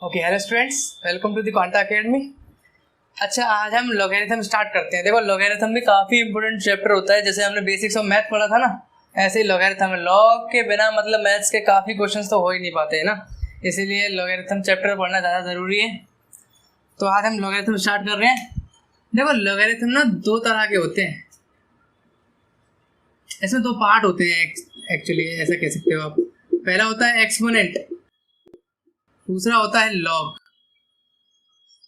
Okay hello students, welcome to the Quanta Academy. अच्छा, आज हम लॉगरिथम स्टार्ट करते हैं। देखो, लॉगरिथम भी काफ़ी इंपॉर्टेंट चैप्टर होता है। जैसे हमने बेसिक्स ऑफ मैथ पढ़ा था ना, ऐसे ही लॉगरिथम है। लॉग के बिना मतलब मैथ्स के काफ़ी क्वेश्चंस तो हो ही नहीं पाते हैं ना, इसीलिए लॉगरिथम चैप्टर पढ़ना ज़्यादा ज़रूरी है। तो आज हम लॉगरिथम स्टार्ट कर रहे हैं। देखो, लॉगरिथम ना दो तरह के होते हैं, इसमें दो पार्ट होते हैं एक्चुअली, ऐसा कह सकते हो आप। पहला होता है एक्सपोनेंट, दूसरा होता है लॉग।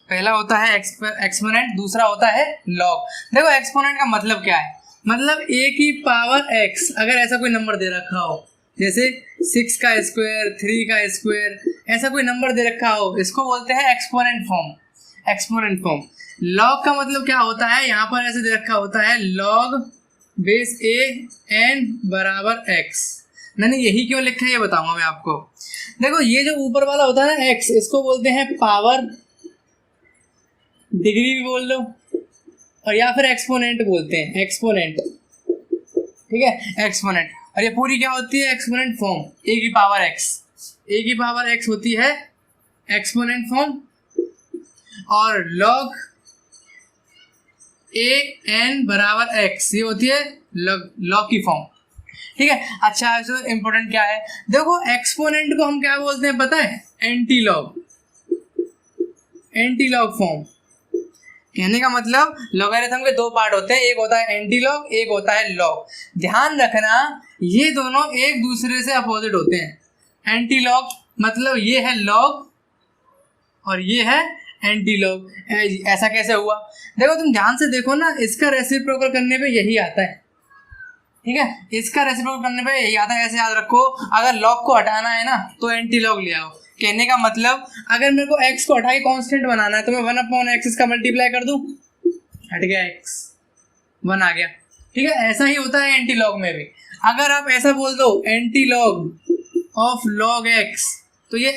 पहला होता है एक्सपोनेंट, दूसरा होता है लॉग। देखो, एक्सपोनेंट का मतलब क्या है? मतलब a की पावर x, अगर ऐसा कोई नंबर दे रखा हो, जैसे 6 का स्क्वायर, 3 का स्क्वायर, ऐसा कोई नंबर दे रखा हो, इसको बोलते हैं exponent form. Exponent form. Log का मतलब क्या होता है? यहाँ पर ऐसे दे रखा होता है लॉग बेस a n बराबर x। मैंने यही क्यों लिखा है ये बताऊंगा मैं आपको। देखो, ये जो ऊपर वाला होता है ना x, इसको बोलते हैं पावर, डिग्री भी बोल लो, और या फिर एक्सपोनेंट बोलते हैं, एक्सपोनेंट। ठीक है, एक्सपोनेंट। और ये पूरी क्या होती है? Exponent form. a की पावर x, a की पावर x होती है एक्सपोनेंट फॉर्म, और लॉग a n बराबर x ये होती है लॉग की फॉर्म। ठीक है। अच्छा, इसमें इंपॉर्टेंट क्या है? देखो, एक्सपोनेंट को हम क्या बोलते हैं पता है? Anti log. Anti log form. कहने का मतलब लॉगरिथम के दो पार्ट होते हैं, एक होता है एंटी लॉग, एक होता है लॉग। ध्यान रखना, ये दोनों एक दूसरे से अपोजिट होते हैं। एंटी लॉग मतलब ये है लॉग और ये है एंटी लॉग। ऐसा कैसे हुआ? देखो, तुम ध्यान से देखो ना, इसका रेसिप्रोकल करने पे यही आता है। ठीक है, इसका रेसिप्रोकल करने पे यही आता है। ऐसे याद रखो, अगर लॉग को हटाना है ना तो एंटी लॉग ले आओ। कहने का मतलब, अगर मेरे को x को हटा के कांस्टेंट बनाना है तो मैं 1/x इसका मल्टीप्लाई कर दूं, हट गया x, 1 आ गया। ठीक है, ऐसा ही होता है एंटी लॉग में भी। अगर आप ऐसा बोल दो anti log of log x, तो ये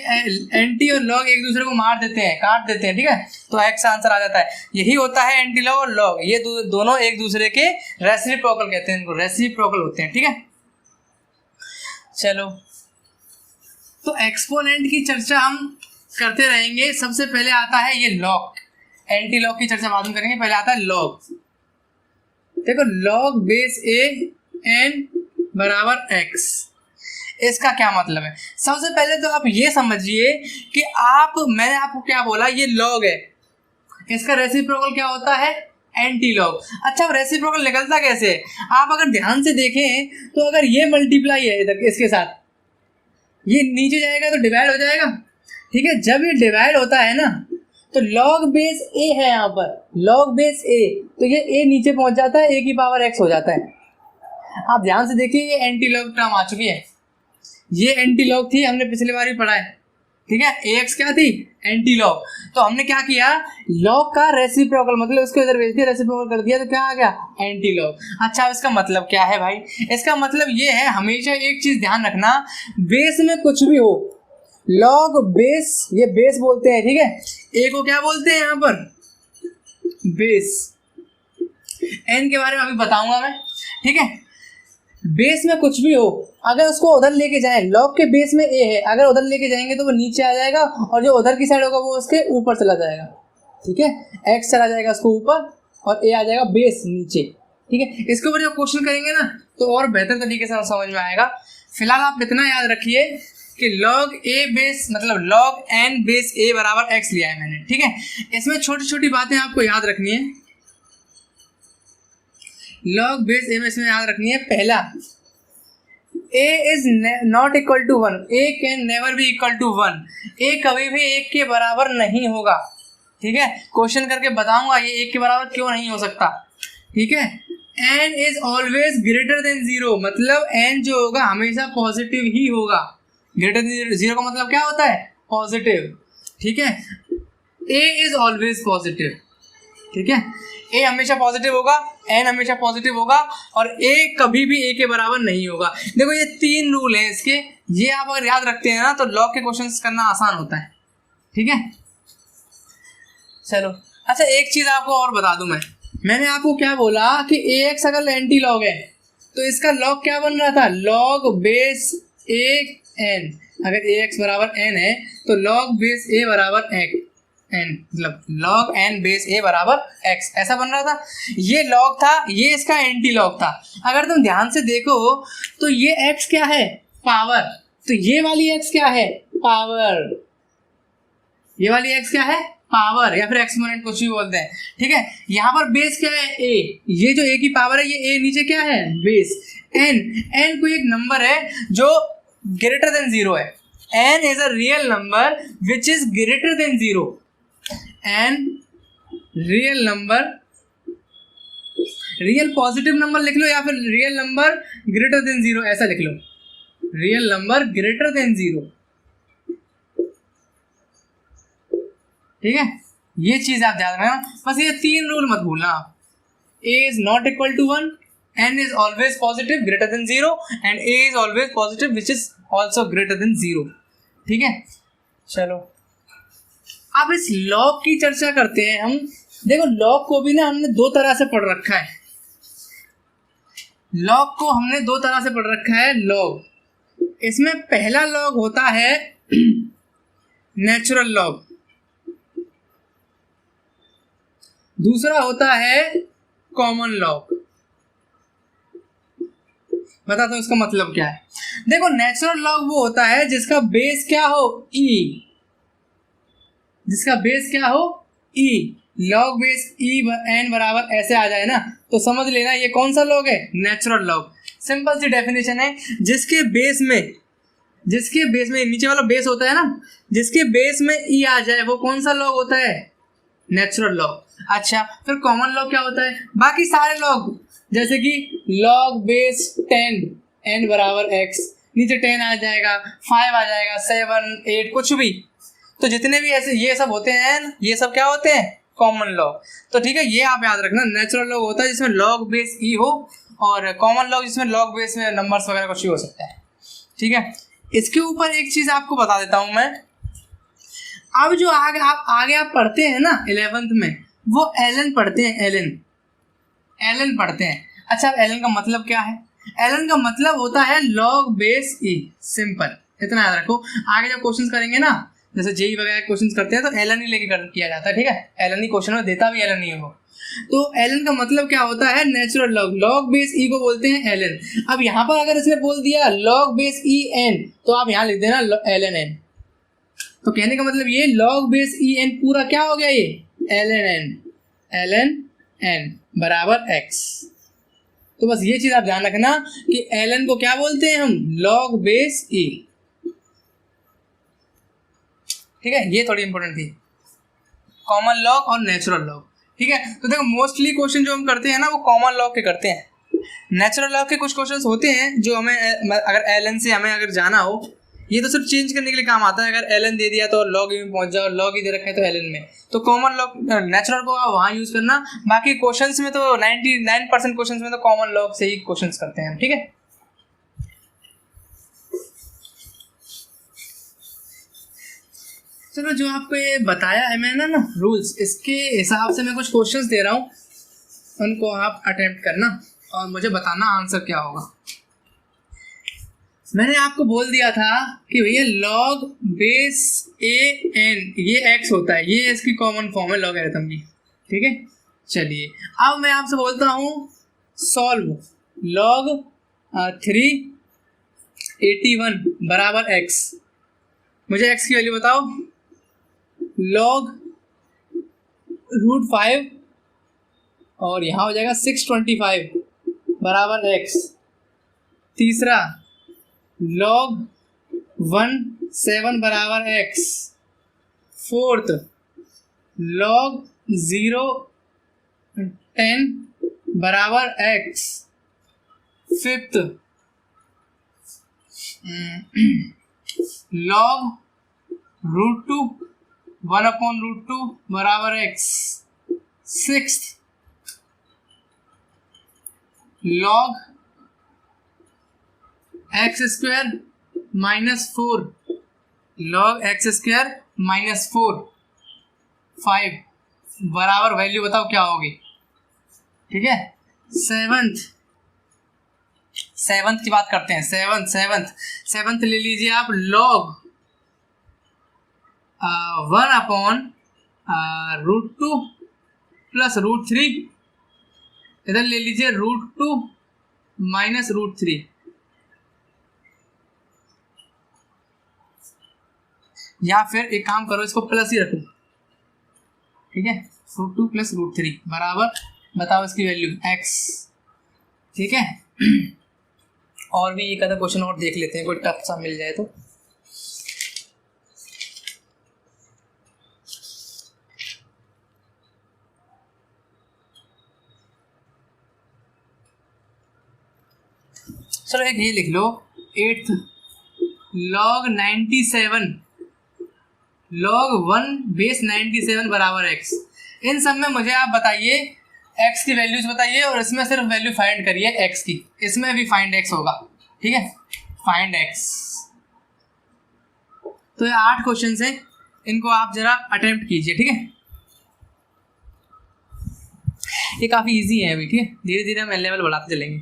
एंटी और लॉग एक दूसरे को मार देते हैं, काट देते हैं। ठीक है, तो x आंसर आ जाता है। यही होता है एंटी लॉग और लॉग, ये दोनों एक दूसरे के रेसिप्रोकल कहते हैं, इनको रेसिप्रोकल होते हैं। ठीक है, चलो, तो एक्सपोनेंट की चर्चा हम करते रहेंगे। सबसे पहले आता है ये लॉग। एंटी लॉग की चर्चा बाद में करेंगे, पहले आता है लॉग। देखो, लॉग बेस a n बराबर x, इसका क्या मतलब है? सबसे पहले तो आप ये समझिए कि मैंने आपको क्या बोला, ये लॉग है, इसका रेसिप्रोकल क्या होता है? Anti log. अच्छा, अब रेसिप्रोकल निकलता कैसे है? आप अगर ध्यान से देखें तो अगर ये मल्टीप्लाई है इधर इसके साथ, ये नीचे जाएगा तो डिवाइड हो जाएगा। ठीक है, जब ये डिवाइड होता है ना तो लॉग बेस a है, यहाँ पर लॉग बेस a, तो ये a नीचे पहुंच जाता है, a की पावर x हो जाता है। आप ध्यान से देखिए, ये एंटी लॉग टर्म आ चुकी है, ये एंटी लॉग थी, हमने पिछली बार ही पढ़ा है। ठीक है, ax क्या थी? Anti log. तो हमने क्या किया, लॉग का रेसिप्रोकल मतलब उसको इधर भेज दिया, रेसिप्रोकल कर दिया, तो क्या आ गया? Anti log. अच्छा, इसका मतलब क्या है भाई? इसका मतलब ये है, हमेशा एक चीज ध्यान रखना, बेस में कुछ भी हो, लॉग बेस, ये बेस बोलते हैं। ठीक है, ए को क्या बोलते हैं यहाँ पर? बेस। एन के बारे में अभी बताऊंगा मैं। ठीक है, बेस में कुछ भी हो, अगर उसको उधर लेके जाएं, लॉग के बेस में ए है, अगर उधर लेके जाएंगे तो वो नीचे आ जाएगा, और जो उधर की साइड होगा वो उसके ऊपर चला जाएगा। ठीक है, एक्स चला जाएगा उसको ऊपर और ए आ जाएगा बेस नीचे। ठीक है, इसके ऊपर जब क्वेश्चन करेंगे ना तो और बेहतर तरीके से समझ में आएगा। फिलहाल आप इतना याद रखिए कि लॉग ए बेस मतलब लॉग एन बेस ए बराबर एक्स लिया है मैंने। ठीक है, इसमें छोटी छोटी बातें आपको याद रखनी है। लॉग बेस ए में इसमें याद रखनी है, पहला, a is not equal to 1, a can never be equal to 1, a कभी भी 1 के बराबर नहीं होगा। ठीक है, क्वेश्चन करके बताऊंगा ये 1 के बराबर क्यों नहीं हो सकता। ठीक है, n is always greater than 0, मतलब n जो होगा हमेशा पॉजिटिव ही होगा। ग्रेटर देन 0 का मतलब क्या होता है? पॉजिटिव। ठीक है, a इज ऑलवेज पॉजिटिव। ठीक है, a हमेशा पॉजिटिव होगा, n हमेशा पॉजिटिव होगा, और a कभी भी a के बराबर नहीं होगा। देखो, ये 3 रूल हैं इसके, ये आप अगर याद रखते हैं ना तो लॉग के क्वेश्चंस करना आसान होता है। ठीक है, चलो। अच्छा, एक चीज आपको और बता दूं, मैंने आपको क्या बोला कि ax अगर एंटी लॉग है तो इसका लॉग क्या बन रहा था? लॉग बेस a एन, अगर ए एक्स बराबर एन है तो लॉग बेस ए बराबर एक्स एन, मतलब लॉग एन बेस ए बराबर एक्स, ऐसा बन रहा था। ये लॉग था, ये इसका एंटी लॉग था। अगर तुम ध्यान से देखो तो ये एक्स क्या है, पावर, तो ये वाली एक्स क्या है, पावर, ये वाली एक्स क्या है, पावर, या फिर एक्सपोनेंट कुछ भी बोलते हैं, ठीक है। यहाँ पर बेस क्या है, ए, ये जो ए की पावर है ये ए नीचे क्या है, बेस। एन, एन कोई एक नंबर है जो ग्रेटर देन जीरो है, n is a real number which is greater than zero, n real number, real positive number लिख लो या फिर real number greater than zero, ऐसा लिख लो, real number greater than zero, ठीक है। ये चीज आप ध्यान रखना, बस ये तीन रूल मत भूलना आप, a is not equal to 1, n is always positive greater than zero, and a is always positive which is also greater than zero, ठीक है। चलो अब इस लॉग की चर्चा करते हैं हम। देखो लॉग को भी ना हमने दो तरह से पढ़ रखा है, लॉग को हमने दो तरह से पढ़ रखा है। लॉग, इसमें पहला लॉग होता है नेचुरल लॉग, दूसरा होता है कॉमन लॉग। बताता हूं इसका मतलब क्या है। देखो नेचुरल लॉग वो होता है जिसका बेस क्या हो, ई, जिसका बेस क्या हो, ई, लॉग बेस ई एन बराबर ऐसे आ जाए ना तो समझ लेना ये कौन सा लॉग है, नेचुरल लॉग। सिंपल सी डेफिनेशन है, जिसके बेस में नीचे वाला बेस होता है ना, जिसके बेस में ई आ जाए वो कौन सा लॉग होता है, नेचुरल लॉग। अच्छा फिर कॉमन लॉग क्या होता है, बाकी सारे लॉग, जैसे कि लॉग बेस 10 एन बराबर एक्स, नीचे 10 आ जाएगा, 5 आ जाएगा, 7 8 कुछ भी, तो जितने भी ऐसे ये सब होते हैं, ये सब क्या होते हैं, कॉमन लॉग। तो ठीक है, ये आप याद रखना, नेचुरल लॉग होता है जिसमें लॉग बेस ई हो, और कॉमन लॉग जिसमें लॉग बेस में नंबर्स वगैरह कुछ भी हो सकता है, ठीक है। इसके ऊपर एक चीज आपको बता देता हूं मैं, अब जो आगे आप पढ़ते हैं ना 11th में, वो एलन पढ़ते हैं, एलन पढ़ते हैं। अच्छा एलन का मतलब क्या है, एलन का मतलब होता है लॉग बेस ई, सिंपल, इतना याद रखो। आगे जब क्वेश्चंस करेंगे ना, जैसे जेई वगैरह क्वेश्चंस करते हैं तो एलन ही लेके किया जाता है, ठीक है, एलन ही क्वेश्चन में देता भी एलन ही है वो। तो एलन का मतलब क्या होता है, नेचुरल लॉग, लॉग बेस ई को बोलते हैं एलन। अब यहाँ पर अगर इसने बोल दिया लॉग बेस ई एन, तो आप यहाँ लिख देना एलन एन। तो कहने का मतलब ये लॉग बेस ई एन पूरा क्या हो गया, ये एलन एन बराबर एक्स। तो बस ये चीज आप ध्यान रखना कि एलन को क्या बोलते हैं हम, लॉग बेस ई, ठीक है। ये थोड़ी इंपॉर्टेंट थी, कॉमन लॉग और नेचुरल लॉग, ठीक है। तो देखो मोस्टली क्वेश्चन जो हम करते हैं ना वो कॉमन लॉग के करते हैं। नेचुरल लॉग के कुछ क्वेश्चंस होते हैं जो हमें अगर एलन से हमें अगर जाना हो, ये तो सिर्फ चेंज करने के लिए काम आता है। अगर एलन दे दिया तो लॉग में पहुंच जाओ, लॉग ही दे रखा है तो एलन में, तो कॉमन लॉग नेचुरल को वहाँ यूज करना। बाकी क्वेश्चंस में तो 99% क्वेश्चंस में तो कॉमन लॉग से ही क्वेश्चंस करते हैं, ठीक है। चलो जो आपको ये बताया है मैंने ना रूल्स, इसके हिसाब से मैं कुछ क्वेश्चंस दे रहा हूँ, उनको आप अटेम्प्ट करना और मुझे बताना आंसर क्या होगा। मैंने आपको बोल दिया था कि भैया लॉग बेस ए एन, ये एक्स होता है, ये इसकी कॉमन फॉर्म है लॉगरिथम की, ठीक है। चलिए अब मैं आपसे बोलता हूँ सॉल्व लॉग 381 बराबर एक्स। मुझे एक्स की वैल्यू बताओ, लॉग √5 और यहाँ हो जाएगा 625 बराबर एक्स। तीसरा लॉग 1 बराबर एक्स। फोर्थ लॉग 0 बराबर एक्स। फिफ्थ लॉग √2 1/√2 बराबर x. Sixth log x² -4 log x² -4। 5 बराबर वैल्यू बताओ क्या होगी, ठीक है। सेवंथ की बात करते हैं, सेवंथ ले लीजिए आप, log 1/√2 प्लस √3, इधर ले लीजिए √2 माइनस √3, या फिर एक काम करो, इसको प्लस ही रखो, ठीक है, √2 प्लस √3 बराबर, बताओ इसकी वैल्यू x, ठीक है। और भी एक आधा क्वेश्चन और देख लेते हैं, कोई टफ सा मिल जाए तो। चलो एक ये लिख लो, 8th log 97 log 1 बेस 97 बराबर x। इन सब में मुझे आप बताइए x की वैल्यूज बताइए, और इसमें सिर्फ वैल्यू फाइंड करिए x की, इसमें भी फाइंड x होगा, ठीक है, फाइंड x। तो ये 8 क्वेश्चन हैं, इनको आप जरा अटेम्प्ट कीजिए, ठीक है। ये काफी इजी है अभी, ठीक है, धीरे धीरे हम लेवल बढ़ाते चलेंगे।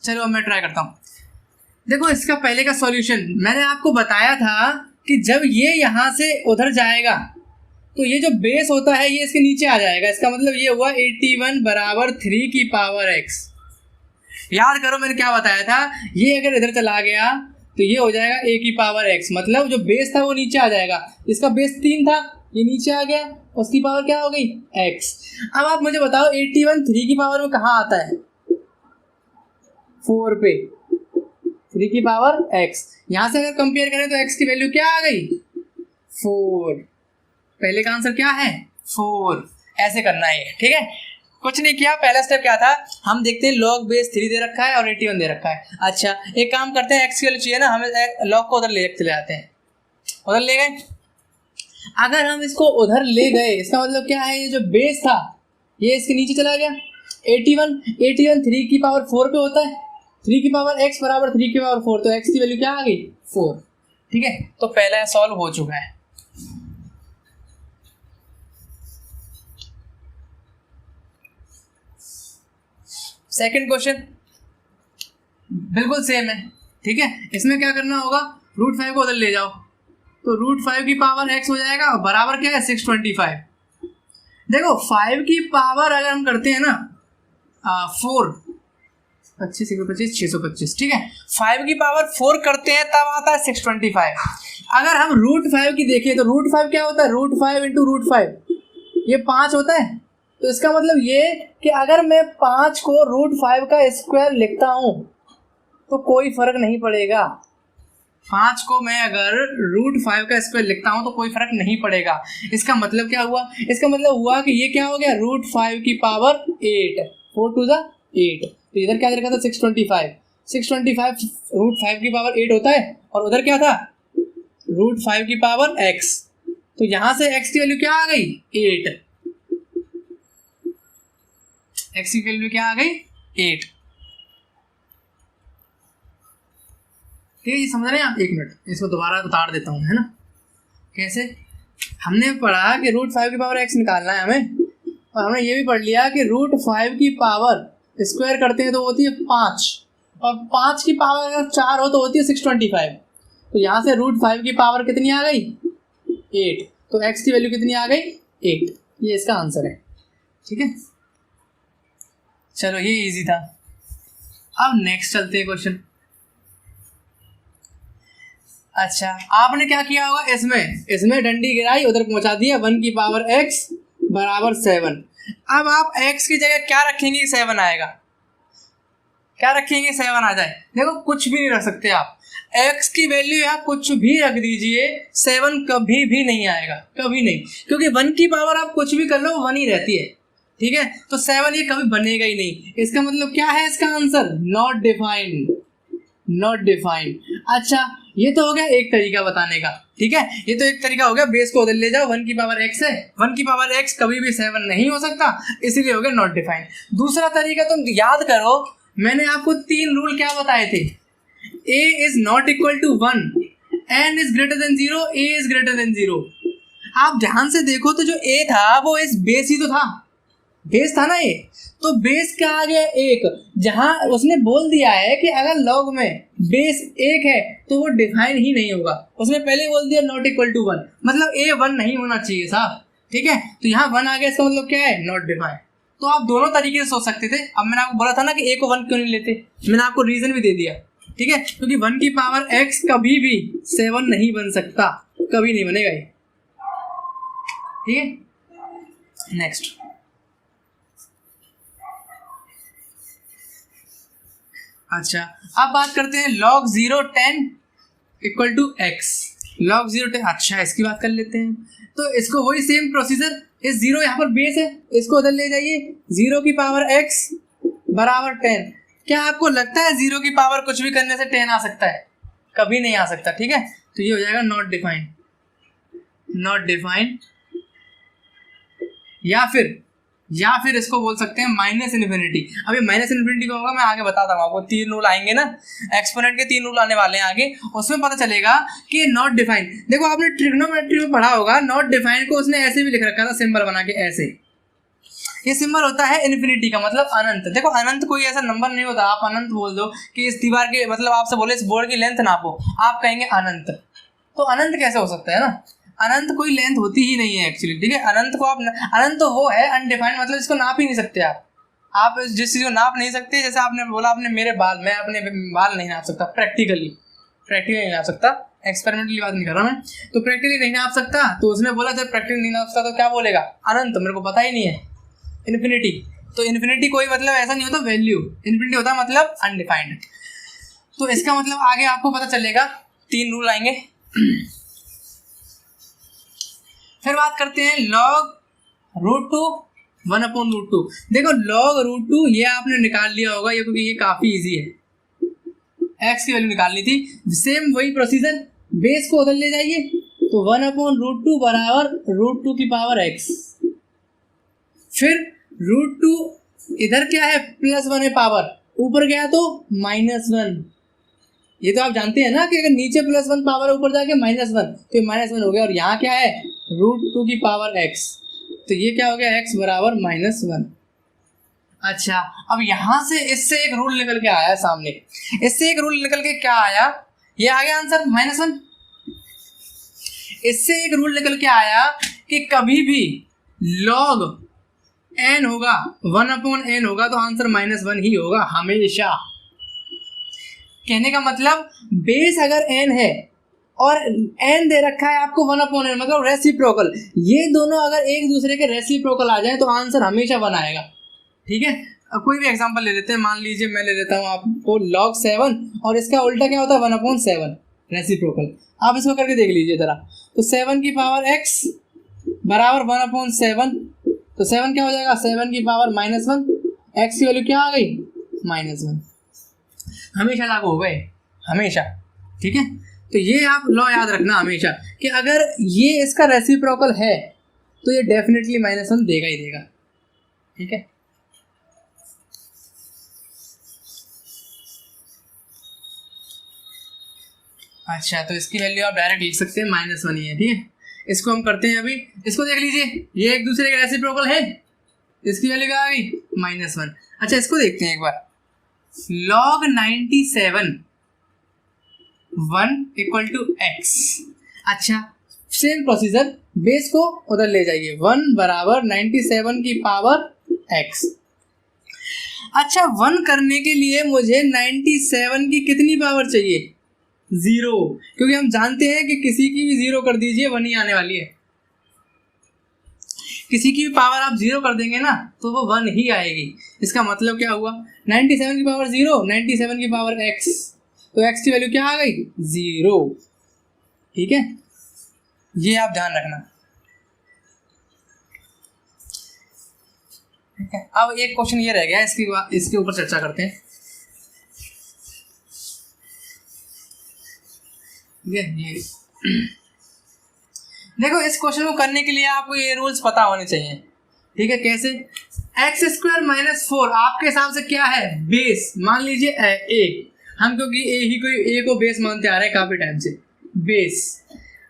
चलो अब मैं ट्राई करता हूँ। देखो इसका पहले का सॉल्यूशन मैंने आपको बताया था कि जब ये यहाँ से उधर जाएगा तो ये जो बेस होता है ये इसके नीचे आ जाएगा, इसका मतलब ये हुआ 81 बराबर 3 की पावर x। याद करो मैंने क्या बताया था, ये अगर इधर चला गया तो ये हो जाएगा a की पावर x, मतलब जो बेस था वो नीचे आ जाएगा, इसका बेस 3 था, ये नीचे आ गया, उसकी पावर क्या हो गई x। अब आप मुझे बताओ 81 3 की पावर में कहाँ आता है, 4 पे, 3 की पावर x। यहां से अगर कंपेयर करें तो x की वैल्यू क्या आ गई 4, पहले का आंसर क्या है 4। ऐसे करना है, ठीक है, कुछ नहीं किया। पहला स्टेप क्या था, हम देखते हैं log बेस 3 दे रखा है और 81 दे रखा है। अच्छा एक काम करते हैं, x की वैल्यू चाहिए ना, हमें log को उधर ले चले जाते हैं, उधर ले गए। अगर हम इसको उधर ले गए इसका मतलब क्या है, ये जो बेस था ये इसके नीचे चला गया, 81 3 की पावर 4 पे होता है, 3 की पावर x बराबर 3 की पावर 4, तो x की वैल्यू क्या आ गई 4, ठीक है। तो पहला सॉल्व हो चुका है। सेकंड क्वेश्चन बिल्कुल सेम है, ठीक है। इसमें क्या करना होगा, √5 को उधर ले जाओ, तो √5 की पावर x हो जाएगा, और बराबर क्या है 625। देखो 5 की पावर अगर हम करते हैं ना 4, 25 25 625, ठीक है, 5 की पावर 4 करते हैं तब आता है 625। अगर हम √5 की देखें तो √5 क्या होता है, √5 इंटू √5 ये 5 होता है, तो इसका मतलब ये कि अगर मैं 5 को √5 का स्क्वायर लिखता हूं तो कोई फर्क नहीं पड़ेगा। 5 को मैं अगर √5 का स्क्वायर लिखता हूं तो कोई फर्क नहीं पड़ेगा। इसका मतलब क्या हुआ, इसका मतलब हुआ कि ये क्या हो गया √5 की पावर 8, 4 टू 8, तो इधर क्या रखा था 625 √5 की पावर 8 होता है, और उधर क्या था √5 की पावर x, तो यहां से x की वैल्यू क्या आ गई 8, x की वैल्यू क्या आ गई 8, ठीक है। ये समझ रहे हैं आप, एक मिनट इसको दोबारा उतार देता हूँ, है ना। कैसे, हमने पढ़ा कि √5 की पावर x निकालना है हमें, और हमने ये भी पढ़ लिया कि √5 की पावर स्क्वायर करते हैं तो होती है 5, और 5 की पावर अगर 4 हो तो होती है 625, तो यहाँ से √5 की पावर कितनी आ गई 8, तो x की वैल्यू कितनी आ गई 8, ये इसका आंसर है, ठीक है। चलो ये इजी था। अब नेक्स्ट चलते हैं क्वेश्चन। अच्छा आपने क्या किया होगा, इसमें डंडी गिराई, उधर पहुंचा दिया 1 की पावर x बराबर 7। अब आप x की जगह क्या रखेंगे 7 आएगा, क्या रखेंगे 7 आ जाए। देखो कुछ भी नहीं रख सकते आप, x की वैल्यू आप कुछ भी रख दीजिए 7 कभी भी नहीं आएगा, कभी नहीं, क्योंकि 1 की पावर आप कुछ भी कर लो 1 ही रहती है, ठीक है। तो 7 ये कभी बनेगा ही नहीं। इसका मतलब क्या है, इसका answer not defined, not defined. अच्छा ये तो हो गया एक तरीका बताने का, ठीक है, ये तो एक तरीका हो गया, बेस को उधर ले जाओ, 1 की पावर x है, 1 की पावर x कभी भी 7 नहीं हो सकता, इसीलिए हो गया नॉट डिफाइंड। दूसरा तरीका तुम याद करो, मैंने आपको 3 रूल क्या बताए थे, a is not equal to 1, n is greater than 0, a is greater than 0। आप ध्यान से देखो तो जो a था वो इस बेस ही तो था, बेस था ना ये, तो बेस क्या आ गया एक, जहां उसने बोल दिया है कि अगर लॉग में बेस एक है तो वो डिफाइन ही नहीं होगा, उसने पहले बोल दिया नॉट इक्वल टू 1, मतलब ए 1 नहीं होना चाहिए साहब, ठीक है। तो यहाँ 1 आ गया, इसका मतलब क्या है, नॉट डिफाइन। तो आप दोनों तरीके से सोच सकते थे। अब मैंने आपको बोला था ना कि ए को 1 क्यों नहीं लेते, मैंने आपको रीजन भी दे दिया, ठीक है, क्योंकि 1 की पावर x कभी भी 7 नहीं बन सकता, कभी नहीं बनेगा ये, ठीक है। नेक्स्ट, अच्छा अब बात करते हैं log 0 10 equal to x, log 0 10, अच्छा इसकी बात कर लेते हैं। तो इसको वही सेम प्रोसीजर, इस 0 यहाँ पर बेस है, इसको उधर ले जाइए, 0 की पावर x बराबर 10। क्या आपको लगता है 0 की पावर कुछ भी करने से 10 आ सकता है? कभी नहीं आ सकता, ठीक है। तो ये हो जाएगा नॉट डिफाइंड, नॉट डिफाइंड, या फिर इसको बोल सकते हैं माइनस इन्फिनिटी। अभी माइनस इन्फिनिटी का होगा, मैं आगे बताता हूँ आपको, 3 रूल आएंगे ना, एक्सपोनेंट के 3 रूल आने वाले हैं आगे, उसमें पता चलेगा कि नॉट डिफाइंड। देखो आपने ट्रिग्नोमेट्री में पढ़ा होगा, नॉट डिफाइंड को उसने ऐसे भी लिख रखा था, सिंबल बना के ऐसे, ये सिंबल होता है इन्फिनिटी का, मतलब अनंत। देखो अनंत कोई ऐसा नंबर नहीं होता, आप अनंत बोल दो कि इस दीवार के, मतलब आपसे बोले इस बोर्ड की लेंथ नापो, आप कहेंगे अनंत, तो अनंत कैसे हो सकता है ना, अनंत कोई लेंथ होती ही नहीं है एक्चुअली, ठीक है। अनंत को आप, अनंत तो वो है अनडिफाइंड, मतलब इसको नाप ही नहीं सकते आप जिस चीज को नाप नहीं सकते, जैसे आपने बोला आपने मेरे बाल, मैं अपने बाल नहीं नाप सकता, प्रैक्टिकली नहीं नाप सकता, एक्सपेरिमेंटली बात नहीं कर रहा मैं, तो प्रैक्टिकली नहीं नाप सकता, तो उसने बोला जब प्रैक्टिकली नहीं नाप सकता तो क्या बोलेगा, अनंत, मेरे को पता ही नहीं है। इन्फिनिटी, तो इन्फिनिटी कोई मतलब ऐसा नहीं होता वैल्यू, इन्फिनिटी होता मतलब अनडिफाइंड। तो इसका मतलब आगे आपको पता चलेगा, 3 रूल आएंगे। फिर बात करते हैं log √2 1/√2। देखो log √2 ये आपने निकाल लिया होगा, ये क्योंकि ये काफी इजी है, x की वैल्यू निकालनी थी। सेम वही प्रोसीजर, बेस को उधर ले जाइए, तो 1/√2 बराबर √2 की पावर x, फिर √2 इधर क्या है, +1 है पावर, ऊपर गया तो -1। ये तो आप जानते हैं ना कि अगर नीचे +1 पावर ऊपर जाके -1, तो ये -1 हो गया, और यहाँ क्या है, √2 की पावर x, तो ये क्या हो गया, x बराबर -1। अच्छा अब यहाँ से इससे एक रूल निकल के आया सामने, इससे एक रूल निकल के क्या आया, ये आ गया आंसर -1। इससे एक रूल निकल के आया कि कभी भी log n होगा 1/n होगा तो आंसर -1 ही होगा हमेशा। कहने का मतलब बेस अगर n है और n दे रखा है आपको 1/n, मतलब रेसिप्रोकल, ये दोनों अगर एक दूसरे के रेसिप्रोकल आ जाए तो आंसर हमेशा 1 आएगा, ठीक है। अब कोई भी एग्जांपल ले लेते हैं, मान लीजिए मैं ले लेता हूँ आपको log 7, और इसका उल्टा क्या होता है 1/7 रेसिप्रोकल, आप इसको करके देख लीजिए जरा। तो 7 की पावर x बराबर 1/7, तो 7 क्या हो जाएगा, 7 की पावर -1, x की वैल्यू क्या आ गई, -1, हमेशा लागू हो गए, हमेशा, ठीक है। तो ये आप लॉ याद रखना हमेशा कि अगर ये इसका रेसिप्रोकल है तो ये डेफिनेटली -1 देगा ही देगा, ठीक है। अच्छा तो इसकी वैल्यू आप डायरेक्ट लिख सकते हैं -1 ही है, ठीक है। इसको हम करते हैं अभी, इसको देख लीजिए, ये एक दूसरे के रेसिप्रोकल है, इसकी वैल्यू क्या आ गई, -1। अच्छा इसको देखते हैं एक बार, log 97 1 इक्वल टू x। अच्छा सेम प्रोसीजर, बेस को उधर ले जाइए, 1 बराबर 97 की पावर x। अच्छा 1 करने के लिए मुझे 97 की कितनी पावर चाहिए, 0, क्योंकि हम जानते हैं कि किसी की भी 0 कर दीजिए 1 ही आने वाली है, किसी की भी पावर आप 0 कर देंगे ना तो वो 1 ही आएगी। इसका मतलब क्या हुआ, 97 की पावर 0, 97 की पावर x, तो x की वैल्यू क्या आ गई, 0, ठीक है। ये आप ध्यान रखना, ठीक है। अब एक क्वेश्चन ये रह गया, इसके ऊपर चर्चा करते हैं, ये देखो इस क्वेश्चन को करने के लिए आपको ये रूल्स पता होने चाहिए, ठीक है। कैसे, x² - 4 आपके हिसाब से क्या है, बेस, मान लीजिए a, हम क्योंकि a को बेस मानते आ रहे हैं काफी टाइम से, बेस।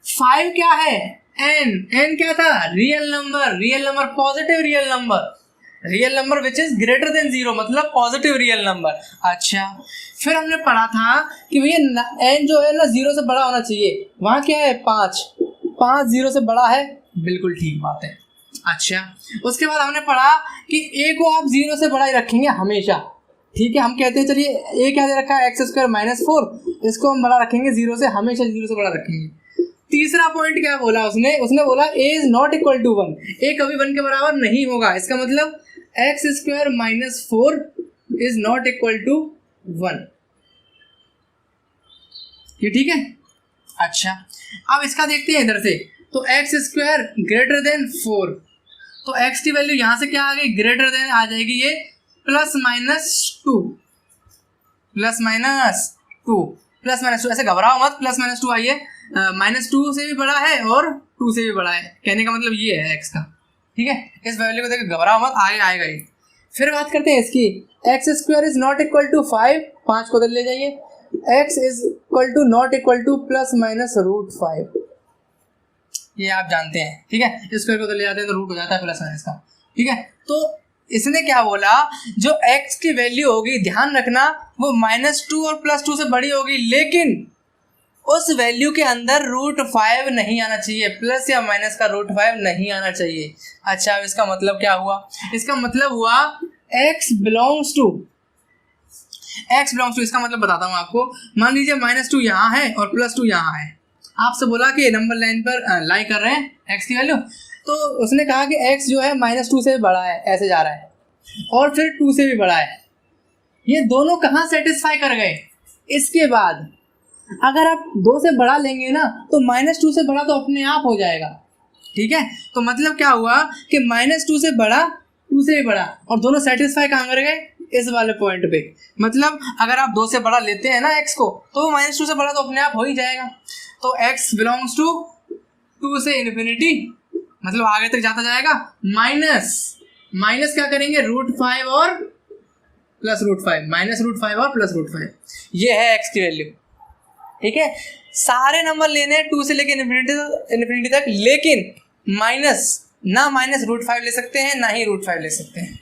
5 क्या है, n क्या था, real number, positive real number, real number which is greater than 0, मतलब पॉजिटिव रियल नंबर। अच्छा, फिर हमने पढ़ा था कि भैया n जो है ना 0 से बड़ा होना चाहिए, वहाँ क्या है 5 0 से बड़ा है, बिल्कुल ठीक बात है। अच्छा, उसके बाद हमने पढ़ा कि a को आप 0 से बड़ा ही रखेंगे हमेशा, ठीक है। हम कहते हैं चलिए a क्या दे रखा है x²-4, इसको हम बड़ा रखेंगे 0 से, हमेशा 0 से बड़ा रखेंगे। तीसरा पॉइंट क्या बोला उसने बोला a is not equal to 1, a कभी 1 के बराबर नहीं होगा, इसका मतलब x²-4 is not equal to 1, ये ठीक है। अच्छा, अब इसका देखते हैं इधर से, तो x² ग्रेटर देन 4, तो x की वैल्यू यहां से क्या आ गई, ग्रेटर देन आ जाएगी ये +-2, +-2 ऐसे घबराओ मत, +-2 आई है, -2 से भी बड़ा है और 2 से भी बड़ा है, कहने का मतलब ये है x का, ठीक है। इस वैल्यू को देख घबराओ मत, आगे आएगा ये। फिर बात करते हैं इसकी, x² is not equal to 5, 5 को ले जाइए, x is equal to not equal to ±√5, ये आप जानते हैं, ठीक है। स्क्वायर को तो ले जाते हैं तो रूट हो जाता है +- का, ठीक है। तो इसने क्या बोला, जो x की वैल्यू होगी, ध्यान रखना वो -2 और +2 से बड़ी होगी, लेकिन उस वैल्यू के अंदर √5 नहीं आना चाहिए, प्लस या माइनस का √5 नहीं आना चाहिए। अच्छा, अब इसका मतलब क्या हुआ, इसका मतलब हुआ x बिलोंग्स टू, इसका मतलब बताता हूँ आपको। मान लीजिए -2 यहाँ है और +2 यहाँ है, आपसे बोला कि नंबर लाइन पर लाई कर रहे हैं x की वैल्यू, तो उसने कहा कि x जो है -2 से बड़ा है, ऐसे जा रहा है, और फिर 2 से भी बड़ा है, ये दोनों कहाँ सेटिस्फाई कर गए। इसके बाद अगर आप 2 से बड़ा लेंगे ना, तो -2 से बड़ा तो अपने आप हो जाएगा, ठीक है। तो मतलब क्या हुआ कि -2 से बड़ा, 2 से भी बड़ा, और दोनों सेटिस्फाई कहाँ कर गए, इस वाले पॉइंट पे। मतलब अगर आप 2 से बड़ा लेते हैं ना x को, तो -2 से बड़ा तो अपने आप हो ही जाएगा। तो x बिलोंग्स टू 2 से इन्फिनिटी, मतलब आगे तक जाता जाएगा, माइनस क्या करेंगे, √5 और +√5, -√5 और +√5, ये है x की वैल्यू, ठीक है। सारे नंबर लेने हैं 2 से लेके इन्फिनिटी तक, लेकिन ना -√5 ले सकते हैं, ना ही √5 ले सकते हैं,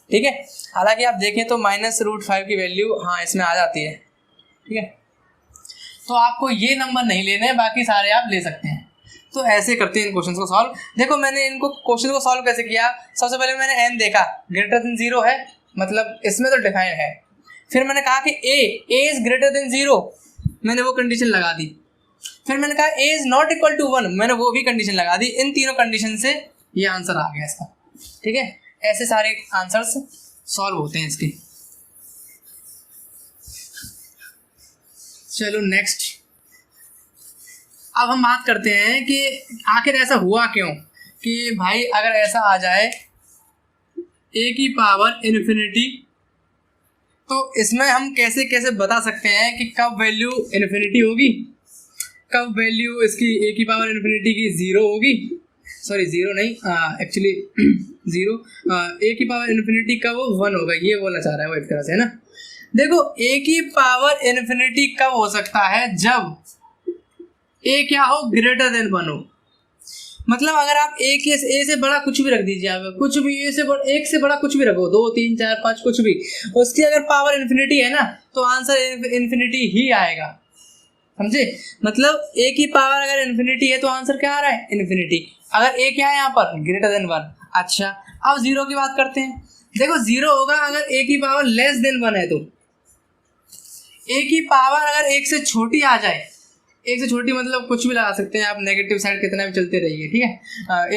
ठीक है। हालांकि आप देखें तो -√5 की वैल्यू हाँ इसमें आ जाती है, ठीक है। तो आपको ये नंबर नहीं लेने हैं, बाकी सारे आप ले सकते हैं। तो ऐसे करते हैं इन क्वेश्चंस को सॉल्व। देखो मैंने इनको क्वेश्चन को सॉल्व कैसे किया, सबसे पहले मैंने n देखा, ग्रेटर देन 0 है, मतलब इसमें तो डिफाइन है। फिर मैंने कहा कि a इज ग्रेटर देन 0, मैंने वो कंडीशन लगा दी। फिर मैंने कहा a is not equal to 1, मैंने वो भी कंडीशन लगा दी। इन तीनों कंडीशन से ये आंसर आ गया इसका, ठीक है। ऐसे सारे आंसर्स सॉल्व होते हैं इसके। चलो नेक्स्ट, अब हम बात करते हैं कि आखिर ऐसा हुआ क्यों कि भाई अगर ऐसा आ जाए a की पावर इन्फिनिटी, तो इसमें हम कैसे कैसे बता सकते हैं कि कब वैल्यू इन्फिनिटी होगी, कब वैल्यू इसकी a की पावर इन्फिनिटी की 0 होगी, सॉरी 0 नहीं, एक्चुअली 0, a की पावर इन्फिनिटी कब 1 होगा, ये बोलना चाह रहा है वो एक तरह से, है ना। देखो a की पावर इन्फिनिटी कब हो सकता है, जब a क्या हो, ग्रेटर देन 1 हो। मतलब अगर आप a से बड़ा कुछ भी रख दीजिए, आप कुछ भी a से बड़ा, 1 से बड़ा कुछ भी रखो, 2 3 4 5 कुछ भी, उसकी अगर पावर इन्फिनिटी है ना, तो आंसर इन्फिनिटी ही आएगा, समझे। मतलब a की पावर अगर इन्फिनिटी है तो आंसर क्या आ रहा है, इन्फिनिटी। अगर a क्या है यहाँ पर, ग्रेटर देन 1। अच्छा, अब 0 की बात करते हैं। देखो 0 होगा अगर a की पावर लेस देन 1 है, तो a की पावर अगर 1 से छोटी आ जाए, 1 से छोटी मतलब कुछ भी लगा सकते हैं आप, नेगेटिव साइड कितना भी चलते रहिए, ठीक है।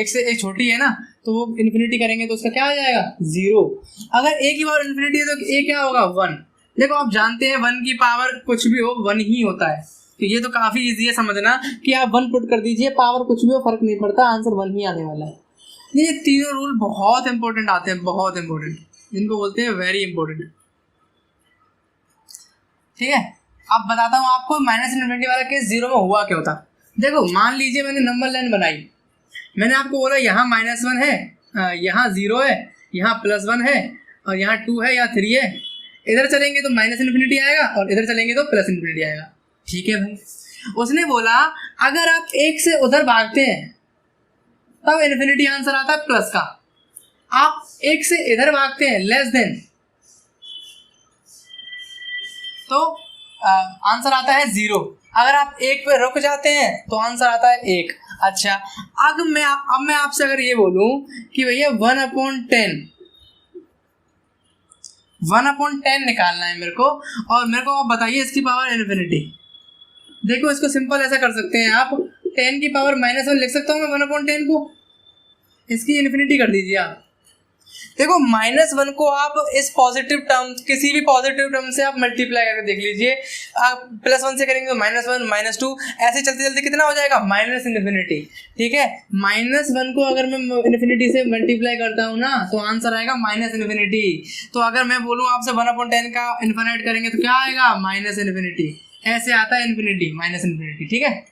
1 से 1 छोटी है ना, तो वो इन्फिनिटी करेंगे तो उसका क्या आ जाएगा, 0। अगर a की पावर इन्फिनिटी है तो a क्या होगा, 1। देखो आप जानते हैं 1 की पावर कुछ भी हो 1 ही होता है, तो ये तो काफ़ी ईजी है समझना कि आप 1 पुट कर दीजिए, पावर कुछ भी हो फर्क नहीं पड़ता, आंसर 1 ही आने वाला है। ये तीनों रूल बहुत इंपॉर्टेंट आते हैं, बहुत इंपॉर्टेंट, इनको बोलते हैं वेरी इंपॉर्टेंट, ठीक है। अब बताता हूँ आपको -इन्फिनिटी वाला केस 0 में हुआ क्या होता। देखो मान लीजिए मैंने नंबर लाइन बनाई, मैंने आपको बोला यहाँ -1 है, यहाँ 0 है, यहाँ +1 है, और यहाँ 2 है या 3 है। इधर चलेंगे तो -इन्फिनिटी आएगा और इधर चलेंगे तो +इन्फिनिटी आएगा, ठीक है भाई। उसने बोला अगर आप 1 से उधर भागते हैं तब इन्फिनिटी आंसर आता है प्लस का, आप एक से इधर भागते हैं लेस देन, तो आंसर आता है 0। अगर आप 1 पे रुक जाते हैं तो आंसर आता है 1। अच्छा, अब मैं आपसे अगर ये बोलूं कि भैया 1/10 निकालना है मेरे को, और मेरे को आप बताइए इसकी पावर इन्फिनिटी। देखो इसको सिंपल ऐसा कर सकते हैं आप, 10 की पावर -1 लिख सकता हूँ मैं 1/10 को, इसकी इन्फिनिटी कर दीजिए आप। देखो -1 को आप इस पॉजिटिव टर्म, किसी भी पॉजिटिव टर्म से आप मल्टीप्लाई करके देख लीजिए। आप +1 से करेंगे तो -1 -2 ऐसे चलते चलते कितना हो जाएगा, -इन्फिनिटी। ठीक है, -1 को अगर मैं इन्फिनिटी से मल्टीप्लाई करता हूँ ना तो आंसर आएगा -इन्फिनिटी। तो अगर मैं बोलूँ आपसे 1/10 का इन्फिनाइट करेंगे तो क्या आएगा, -इन्फिनिटी। ऐसे आता है इन्फिनिटी, -इन्फिनिटी। ठीक है,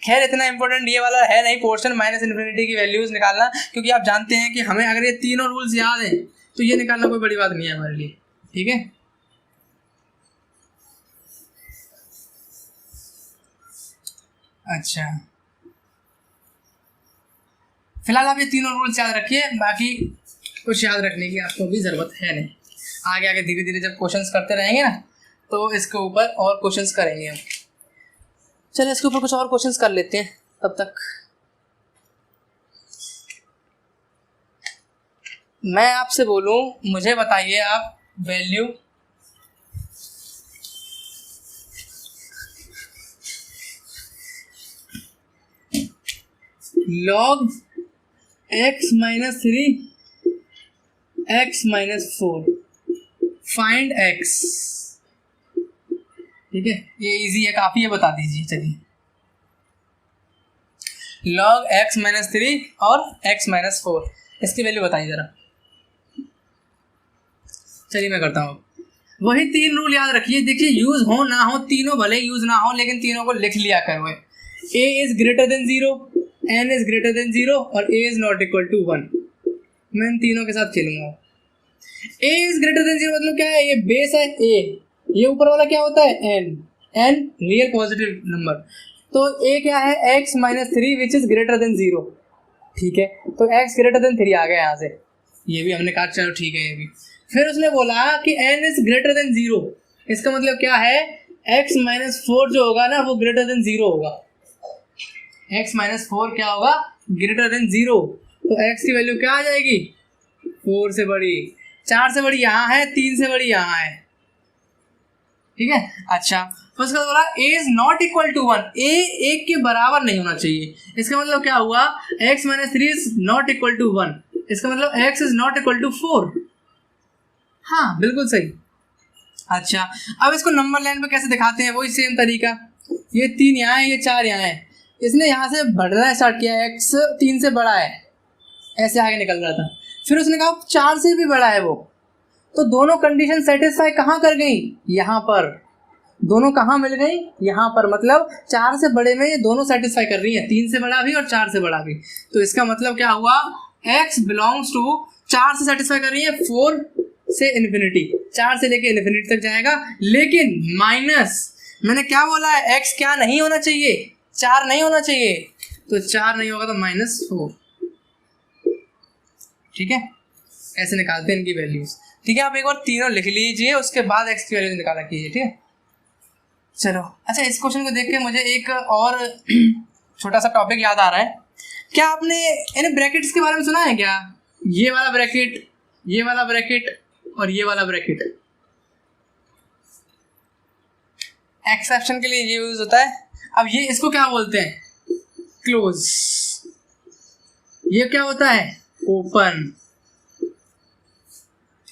खैर इतना इंपॉर्टेंट ये वाला है नहीं पोर्शन -इन्फिनिटी की वैल्यूज निकालना, क्योंकि आप जानते हैं कि हमें अगर ये तीनों रूल्स याद हैं तो ये निकालना कोई बड़ी बात नहीं है हमारे लिए। ठीक है, अच्छा फिलहाल आप ये तीनों रूल्स याद रखिए, बाकी कुछ याद रखने की आपको भी ज़रूरत है नहीं। आगे आगे धीरे धीरे जब क्वेश्चंस करते रहेंगे ना तो इसके ऊपर और क्वेश्चंस करेंगे हम। चलो इसके ऊपर कुछ और क्वेश्चंस कर लेते हैं तब तक। मैं आपसे बोलूं, मुझे बताइए आप value log x-3 x-4 find x। ठीक है, ये इजी है काफी है, बता दीजिए। चलिए log x-3 और x-4 इसकी वैल्यू बताइए जरा। चलिए मैं करता हूँ। वही 3 रूल याद रखिए, देखिए यूज हो ना हो, तीनों भले यूज ना हो लेकिन तीनों को लिख लिया करो। a is greater than 0, n is greater than 0 और a is not equal to 1। मैं इन तीनों के साथ खेलूंगा। a इज ग्रेटर देन 0 मतलब क्या है, ये बेस है a, ये ऊपर वाला क्या होता है n रियल पॉजिटिव नंबर। तो a क्या है, x-3 which is greater than 0। ठीक है, तो x ग्रेटर देन 3 आ गया यहाँ से, ये भी हमने कहा चलो ठीक है ये भी। फिर उसने बोला कि n इज ग्रेटर देन 0, इसका मतलब क्या है, x-4 जो होगा ना वो ग्रेटर देन 0 होगा। x-4 क्या होगा, ग्रेटर देन 0। तो x की वैल्यू क्या आ जाएगी, 4 से बड़ी, 4 से बड़ी यहाँ है, 3 से बड़ी यहाँ है। ठीक है, अच्छा तो उसका बोला a is not equal to 1, a 1 के बराबर नहीं होना चाहिए। इसका मतलब क्या हुआ, x-3 is not equal to 1, इसका मतलब x is not equal to 4। हाँ बिल्कुल सही। अच्छा अब इसको नंबर लाइन पे कैसे दिखाते हैं, वही सेम तरीका। ये 3 यहाँ है, ये 4 यहाँ है, इसने यहाँ से बढ़ना स्टार्ट किया, x 3 से बड़ा है, ऐसे आगे निकल रहा था। फिर उसने कहा 4 से भी बड़ा है वो, तो दोनों कंडीशन सेटिस्फाई कहाँ कर गई, यहाँ पर। दोनों कहाँ मिल गई, यहाँ पर। मतलब 4 से बड़े में ये दोनों सेटिस्फाई कर रही है, 3 से बड़ा भी और 4 से बड़ा भी। तो इसका मतलब क्या हुआ, x बिलोंग्स टू 4 से सेटिस्फाई कर रही है, 4 से इन्फिनिटी, 4 से लेके इन्फिनिटी तक जाएगा। लेकिन माइनस, मैंने क्या बोला है, x क्या नहीं होना चाहिए, 4 नहीं होना चाहिए। तो 4 नहीं होगा तो -4। ठीक है, ऐसे निकालते हैं इनकी वैल्यूज। ठीक है, आप एक बार तीनों लिख लीजिए, उसके बाद x की वैल्यू निकाला कीजिए। ठीक है, चलो अच्छा इस क्वेश्चन को देख के मुझे एक और छोटा सा टॉपिक याद आ रहा है। क्या आपने इन ब्रैकेट्स के बारे में सुना है क्या, ये वाला ब्रैकेट, ये वाला ब्रैकेट और ये वाला ब्रैकेट एक्सेप्शन के लिए ये यूज होता है। अब ये इसको क्या बोलते हैं, क्लोज। ये क्या होता है, ओपन।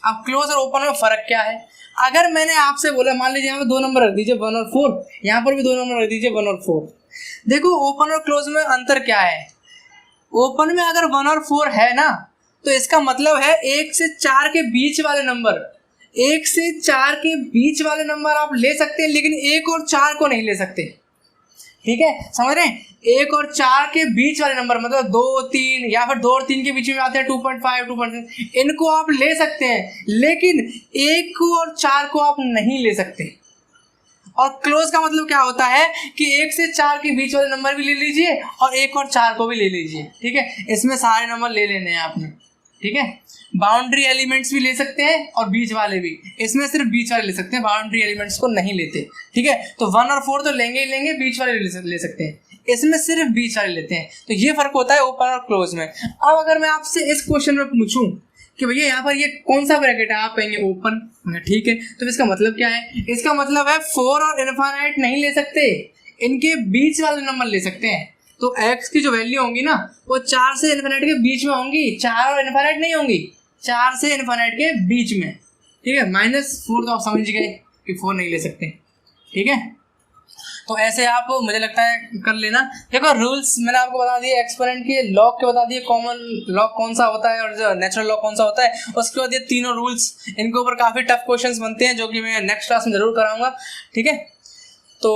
अब क्लोज और ओपन में फर्क क्या है। अगर मैंने आपसे बोला, मान लीजिए यहाँ पे 2 नंबर रख दीजिए 1 और 4, यहाँ पर भी 2 नंबर रख दीजिए 1 और 4। देखो ओपन और क्लोज में अंतर क्या है। ओपन में अगर 1 और 4 है ना तो इसका मतलब है 1 से 4 के बीच वाले नंबर, 1 से 4 के बीच वाले नंबर आप ले सकते हैं, लेकिन 1 और 4 को नहीं ले सकते। ठीक है, समझ रहे हैं, 1 और 4 के बीच वाले नंबर मतलब 2, 3 या फिर 2 और 3 के बीच में आते हैं 2.5, 2.6, इनको आप ले सकते हैं, लेकिन 1 और 4 को आप नहीं ले सकते। और क्लोज का मतलब क्या होता है कि 1 से 4 के बीच वाले नंबर भी ले लीजिए और 1 और 4 को भी ले लीजिए। ठीक है, इसमें सारे नंबर ले लेने हैं आपने। ठीक है। बाउंड्री एलिमेंट्स भी ले सकते हैं और बीच वाले भी, इसमें सिर्फ बीच वाले ले सकते हैं, बाउंड्री एलिमेंट्स को नहीं लेते, ठीक है। तो 1 और 4 तो लेंगे ही लेंगे, बीच वाले ले सकते हैं, इसमें सिर्फ बीच वाले लेते हैं। तो ये फर्क होता है ओपन और क्लोज में। अब अगर मैं आपसे इस क्वेश्चन में पूछूं कि भैया यहाँ पर ये कौन सा ब्रैकेट है, आप कहेंगे ओपन, ठीक है। तो इसका मतलब क्या है, इसका मतलब है 4 और इनफाइनाइट नहीं ले सकते, इनके बीच वाले नंबर ले सकते हैं। तो x की जो वैल्यू होंगी ना वो 4 से इनफाइनाइट के बीच में होंगी, 4 और इनफाइनाइट नहीं होंगी, 4 से इनफाइनाइट के बीच में, ठीक है। -4 तो आप समझ गए कि 4 नहीं ले सकते, ठीक है। तो ऐसे आप मुझे लगता है कर लेना। देखो रूल्स मैंने आपको बता दिए, एक्सपोनेंट के लॉग के बता दिए, कॉमन लॉग कौन सा होता है और जो नेचुरल लॉग कौन सा होता है। उसके बाद ये तीनों रूल्स, इनके ऊपर काफ़ी टफ क्वेश्चंस बनते हैं जो कि मैं नेक्स्ट क्लास में ज़रूर कराऊंगा, ठीक है। तो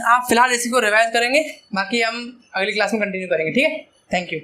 आप फिलहाल इसी को रिवाइज करेंगे, बाकी हम अगली क्लास में कंटिन्यू करेंगे, ठीक है। Thank you.